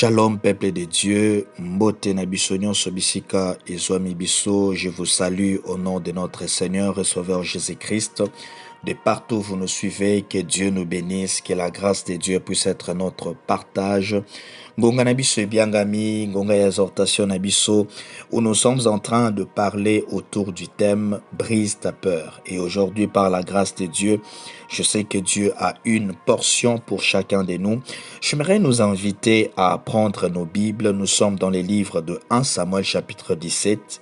Shalom peuple de Dieu, Mbote na biso nyonso bisika ezwami biso, je vous salue au nom de notre Seigneur et Sauveur Jésus-Christ. De partout où vous nous suivez, que Dieu nous bénisse, que la grâce de Dieu puisse être notre partage. Ngonga na biso ebiangami, ngonga ya exhortation na biso, où nous sommes en train de parler autour du thème « Brise ta peur ». Et aujourd'hui, par la grâce de Dieu, je sais que Dieu a une portion pour chacun de nous. J'aimerais nous inviter à prendre nos Bibles. Nous sommes dans les livres de 1 Samuel chapitre 17.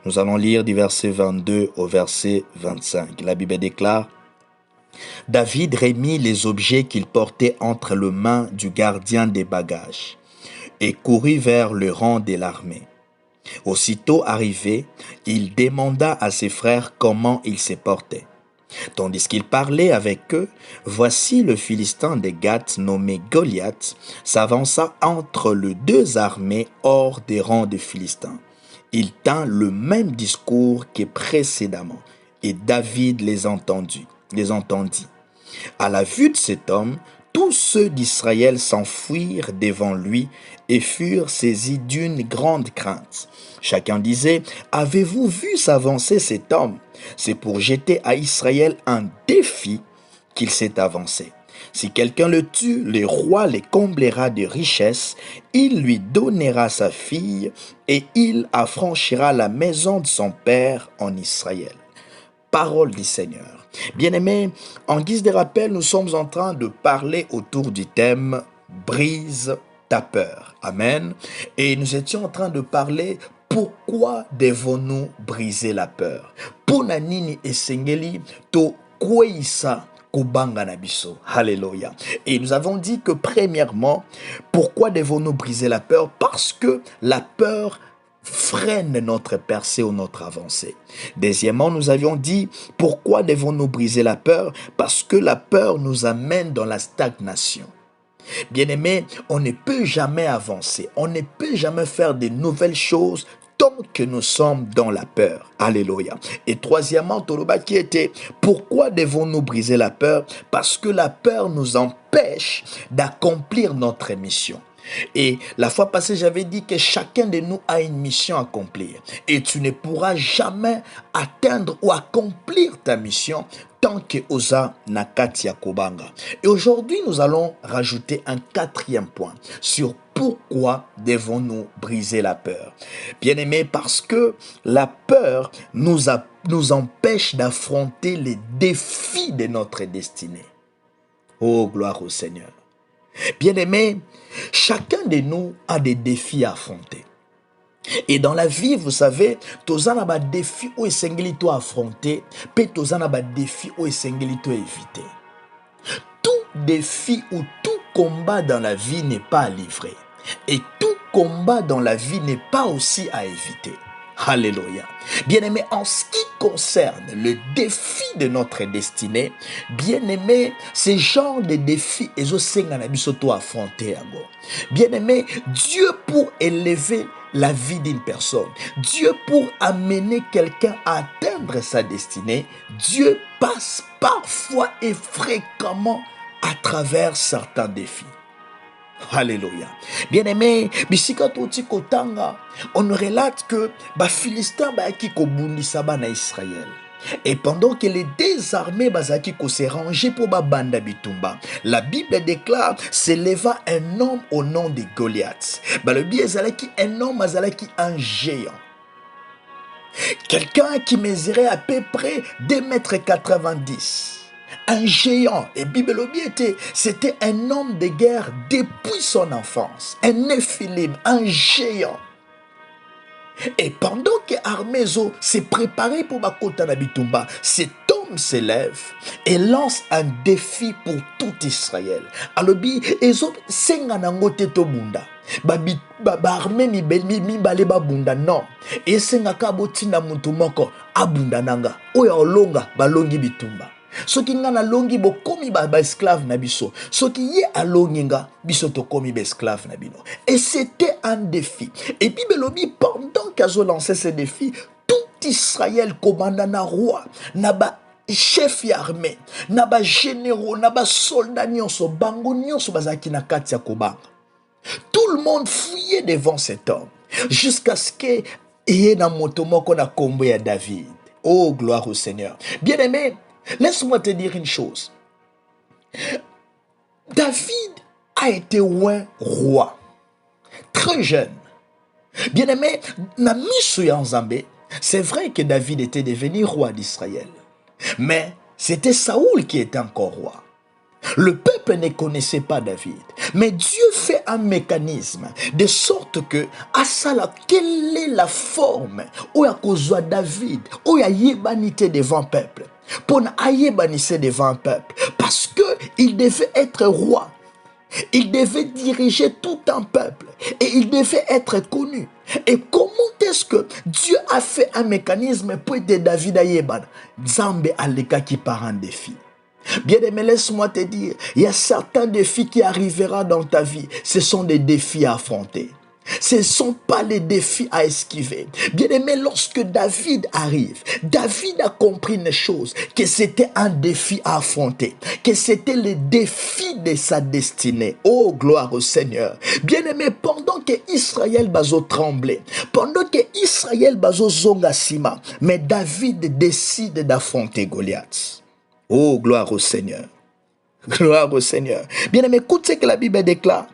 Nous allons lire du verset 22 au verset 25. La Bible déclare: David remit les objets qu'il portait entre les mains du gardien des bagages et courut vers le rang de l'armée. Aussitôt arrivé, il demanda à ses frères comment ils se portaient. Tandis qu'il parlait avec eux, voici le Philistin de Gath nommé Goliath s'avança entre les deux armées hors des rangs des Philistins. Il tint le même discours que précédemment, et David les entendit. À la vue de cet homme, tous ceux d'Israël s'enfuirent devant lui et furent saisis d'une grande crainte. Chacun disait: avez-vous vu s'avancer cet homme? C'est pour jeter à Israël un défi qu'il s'est avancé. Si quelqu'un le tue, le roi les comblera de richesses, il lui donnera sa fille et il affranchira la maison de son père en Israël. Parole du Seigneur. Bien-aimés, en guise de rappel, nous sommes en train de parler autour du thème « Brise ta peur ». Amen. Et nous étions en train de parler pourquoi devons-nous briser la peur. Pona nini esengeli to kweisa kubanga na biso. Alléluia. Et nous avons dit que premièrement, pourquoi devons-nous briser la peur? Parce que la peur freine notre percée ou notre avancée. Deuxièmement, nous avions dit pourquoi devons-nous briser la peur? Parce que la peur nous amène dans la stagnation. Bien-aimés, on ne peut jamais avancer, on ne peut jamais faire de nouvelles choses tant que nous sommes dans la peur. Alléluia. Et troisièmement, Toloba qui était, pourquoi devons-nous briser la peur? Parce que la peur nous empêche d'accomplir notre mission. Et la fois passée, j'avais dit que chacun de nous a une mission à accomplir. Et tu ne pourras jamais atteindre ou accomplir ta mission tant que osa nakati ya kobanga. Et aujourd'hui, nous allons rajouter un quatrième point sur pourquoi devons-nous briser la peur. Bien-aimés, parce que la peur nous empêche d'affronter les défis de notre destinée. Oh, gloire au Seigneur. Bien-aimés, chacun de nous a des défis à affronter. Et dans la vie, vous savez, tozana ba défi ou esengeli to affronter, pe tozana ba défi ou esengeli to éviter. Tout défi ou tout combat dans la vie n'est pas à livrer. Et tout combat dans la vie n'est pas aussi à éviter. Alléluia. Bien-aimé, en ce qui concerne le défi de notre destinée, bien-aimé, ce genre de défi est affronter. Bien-aimé, Dieu pour élever la vie d'une personne, Dieu pour amener quelqu'un à atteindre sa destinée, Dieu passe parfois et fréquemment à travers certains défis. Alléluia. Bien-aimé, bisika toti kotanga, on relate que les Philistins qui kobundisa na Israël. Et pendant que les deux armées bazaki ko se ranger pour banda bitumba, la Bible déclare s'éleva un homme au nom de Goliath. Le biezalaki un homme azalaki un géant. Quelqu'un qui mesurait à peu près 2,90 m. Un géant, et Bible était, c'était un homme de guerre depuis son enfance, un néphilim, un géant. Et pendant que Armézo s'est préparé pour Bakota Nabitumba, cet homme s'élève et lance un défi pour tout Israël. Alors, ils ont senganangote to bunda. Armée mi bale bunda non. Et sengaka botina muntu moko abunda nanga. Oya olonga balongi bitumba. Soki nga na longi bo komi ba esclave na biso. Soki ye alongi nga biso to komi ba esclave na bino. Et c'était un défi. Et puis belobi pendant qu'azo lancé ce défi, tout Israël commanda na roi, na ba chef armée, na ba généraux, na ba soldats nyonso, bango nyonso bazaki na kati ya kobanga. Tout le monde fuyait devant cet homme. Jusqu'à ce qu'il y ait un motomo qu'on a comblé à David. Oh, gloire au Seigneur. Bien-aimé, laisse-moi te dire une chose. David a été roi. Très jeune. Bien-aimé, c'est vrai que David était devenu roi d'Israël. Mais c'était Saoul qui était encore roi. Le peuple ne connaissait pas David. Mais Dieu fait un mécanisme de sorte que, à ça, quelle est la forme où il y a David, où il y a yébanité devant le peuple. Pour yébanité devant le peuple. Parce qu'il devait être roi. Il devait diriger tout un peuple. Et il devait être connu. Et comment est-ce que Dieu a fait un mécanisme pour aider David à Yéban? Zambé Aleka qui part en défi. Bien-aimé, laisse-moi te dire, il y a certains défis qui arriveront dans ta vie. Ce sont des défis à affronter. Ce ne sont pas les défis à esquiver. Bien-aimé, lorsque David arrive, David a compris une chose, que c'était un défi à affronter, que c'était le défi de sa destinée. Oh, gloire au Seigneur. Bien-aimé, pendant que Israël bazo tremblait, pendant que Israël bazo zonga sima, mais David décide d'affronter Goliath. Oh, gloire au Seigneur. Gloire au Seigneur. Bien-aimé, écoute ce que la Bible déclare.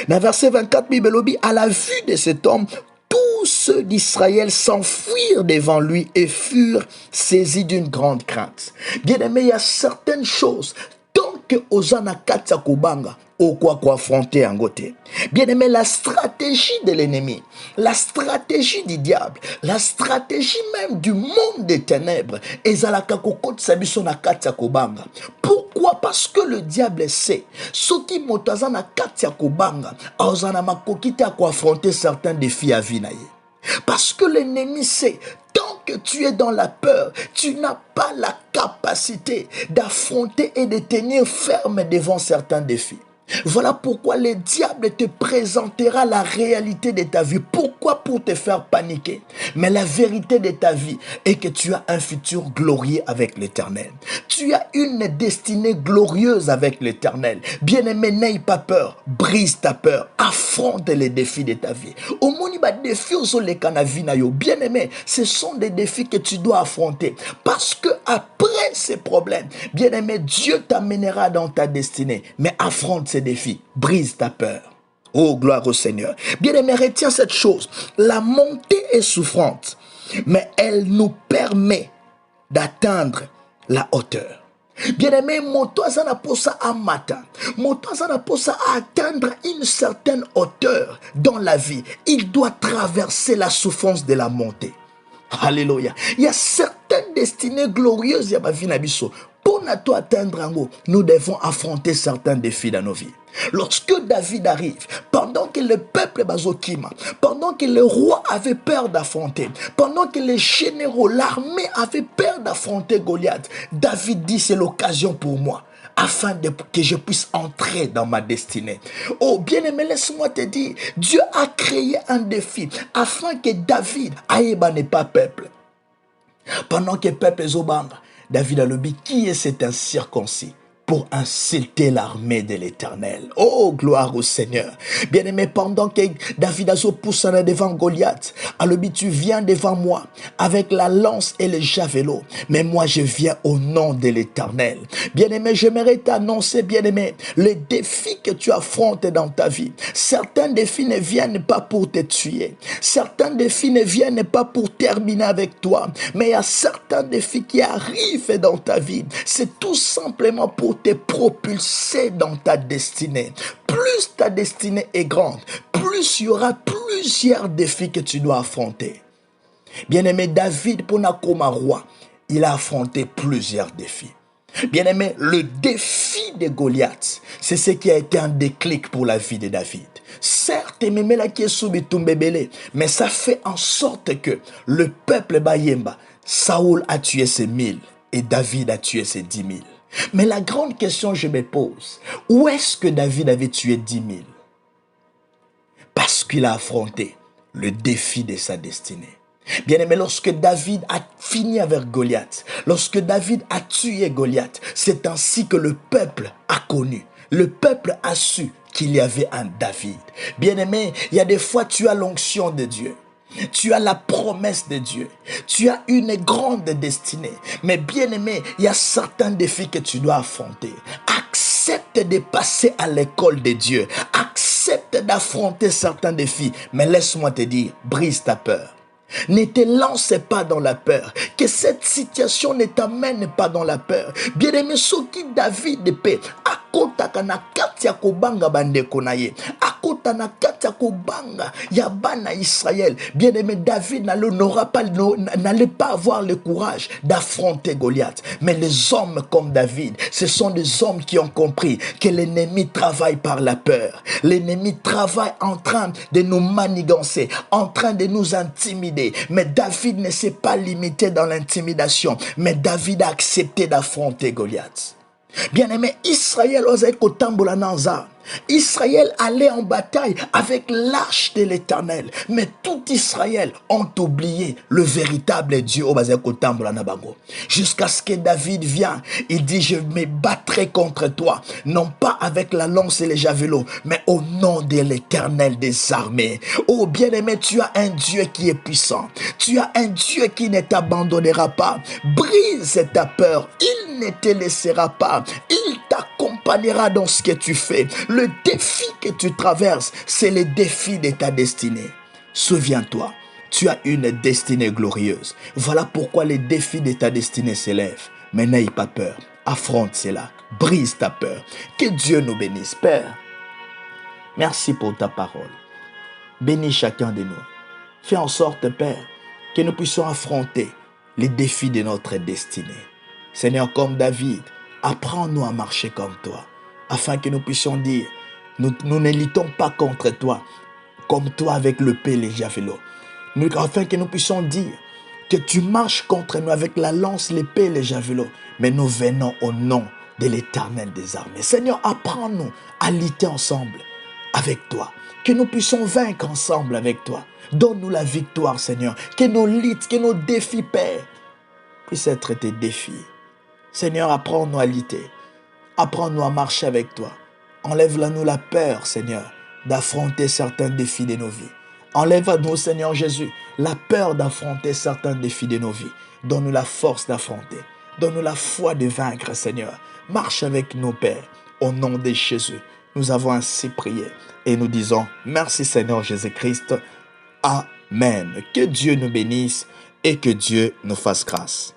Dans verset 24, Bible lobby, à la vue de cet homme, tous ceux d'Israël s'enfuirent devant lui et furent saisis d'une grande crainte. Bien-aimé, il y a certaines choses. Tant que Osana Katsa Kubanga, au quoi affronter en côté. Bien-aimé, la stratégie de l'ennemi, la stratégie du diable, la stratégie même du monde des ténèbres, ezalaka kokot sabiso na Katsa Kubanga. Pourquoi? Parce que le diable sait, ce qui motaza na Katsa Kubanga, ozana makokite à affronter certains défis à vie. Parce que l'ennemi sait, tant que tu es dans la peur, tu n'as pas la capacité d'affronter et de tenir ferme devant certains défis. Voilà pourquoi le diable te présentera la réalité de ta vie. Pourquoi? Pour te faire paniquer. Mais la vérité de ta vie est que tu as un futur glorieux avec l'Éternel. Tu as une destinée glorieuse avec l'Éternel. Bien-aimé, n'aie pas peur. Brise ta peur. Affronte les défis de ta vie. Au moniba défis aux les canavinayo. Bien-aimé, ce sont des défis que tu dois affronter. Parce que après ces problèmes, bien-aimé, Dieu t'amènera dans ta destinée. Mais affronte ces défis, brise ta peur. Oh, gloire au Seigneur. Bien-aimé, retiens cette chose. La montée est souffrante, mais elle nous permet d'atteindre la hauteur. Bien-aimé, motoazana posa amata. Motoazana posa atteindre une certaine hauteur dans la vie. Il doit traverser la souffrance de la montée. Alléluia. Il y a certaines destinées glorieuses. Pour nous atteindre, nous devons affronter certains défis dans nos vies. Lorsque David arrive, pendant que le peuple bazokima, pendant que le roi avait peur d'affronter, pendant que les généraux, l'armée avait peur d'affronter Goliath, David dit c'est l'occasion pour moi, afin que je puisse entrer dans ma destinée. Oh, bien-aimé, laisse-moi te dire, Dieu a créé un défi afin que David aïeba n'est pas peuple. Pendant que peuple est Zobanga, David a le dit, qui est cet incirconcis pour insulter l'armée de l'Éternel? Oh, gloire au Seigneur. Bien-aimé, pendant que David a poussé devant Goliath, alors tu viens devant moi avec la lance et le javelot, mais moi je viens au nom de l'Éternel. Bien-aimé, j'aimerais t'annoncer, bien-aimé, les défis que tu affrontes dans ta vie. Certains défis ne viennent pas pour te tuer. Certains défis ne viennent pas pour terminer avec toi, mais il y a certains défis qui arrivent dans ta vie. C'est tout simplement pour te propulser dans ta destinée. Plus ta destinée est grande, plus il y aura plusieurs défis que tu dois affronter. Bien-aimé, David, pour comme roi, il a affronté plusieurs défis. Bien-aimé, le défi de Goliath, c'est ce qui a été un déclic pour la vie de David. Certes, mais ça fait en sorte que le peuple Bayemba, Saoul a tué ses 1000 et David a tué ses 10 000. Mais la grande question que je me pose, où est-ce que David avait tué 10 000? Parce qu'il a affronté le défi de sa destinée. Bien-aimé, lorsque David a fini avec Goliath, lorsque David a tué Goliath, c'est ainsi que le peuple a connu, le peuple a su qu'il y avait un David. Bien-aimé, il y a des fois tu as l'onction de Dieu. Tu as la promesse de Dieu. Tu as une grande destinée. Mais bien-aimé, il y a certains défis que tu dois affronter. Accepte de passer à l'école de Dieu. Accepte d'affronter certains défis. Mais laisse-moi te dire, brise ta peur. Ne te lance pas dans la peur. Que cette situation ne t'amène pas dans la peur. Bien-aimé, ce qui David paix. Akota na katia kobanga bandeko na ye. Akota na katia kobanga ya bana Israël. Bien-aimé, David n'allait pas avoir le courage d'affronter Goliath. Mais les hommes comme David, ce sont des hommes qui ont compris que l'ennemi travaille par la peur. L'ennemi travaille en train de nous manigancer, en train de nous intimider. Mais David ne s'est pas limité dans l'intimidation. Mais David a accepté d'affronter Goliath. Bien-aimé, Israël osait kotambola nanza. Israël allait en bataille avec l'arche de l'Éternel. Mais tout Israël ont oublié le véritable Dieu. Jusqu'à ce que David vienne, il dit, je me battrai contre toi, non pas avec la lance et les javelots, mais au nom de l'Éternel des armées. Oh bien-aimé, tu as un Dieu qui est puissant. Tu as un Dieu qui ne t'abandonnera pas. Brise ta peur. Il ne te laissera pas. Il t'accompagnera dans ce que tu fais. Le défi que tu traverses, c'est le défi de ta destinée. Souviens-toi, tu as une destinée glorieuse. Voilà pourquoi les défis de ta destinée s'élèvent. Mais n'aie pas peur. Affronte cela. Brise ta peur. Que Dieu nous bénisse. Père, merci pour ta parole. Bénis chacun de nous. Fais en sorte, Père, que nous puissions affronter les défis de notre destinée. Seigneur, comme David, apprends-nous à marcher comme toi, afin que nous puissions dire, nous ne luttons pas contre toi, comme toi avec l'épée et les javelots. Afin que nous puissions dire que tu marches contre nous avec la lance, l'épée et les javelots. Mais nous venons au nom de l'Éternel des armées. Seigneur, apprends-nous à lutter ensemble avec toi. Que nous puissions vaincre ensemble avec toi. Donne-nous la victoire, Seigneur. Que nos luttes, que nos défis, Père, puissent être tes défis. Seigneur, apprends-nous à lutter. Apprends-nous à marcher avec toi. Enlève-nous la peur, Seigneur, d'affronter certains défis de nos vies. Enlève-nous, Seigneur Jésus, la peur d'affronter certains défis de nos vies. Donne-nous la force d'affronter. Donne-nous la foi de vaincre, Seigneur. Marche avec nous, Père, au nom de Jésus. Nous avons ainsi prié et nous disons merci, Seigneur Jésus-Christ. Amen. Que Dieu nous bénisse et que Dieu nous fasse grâce.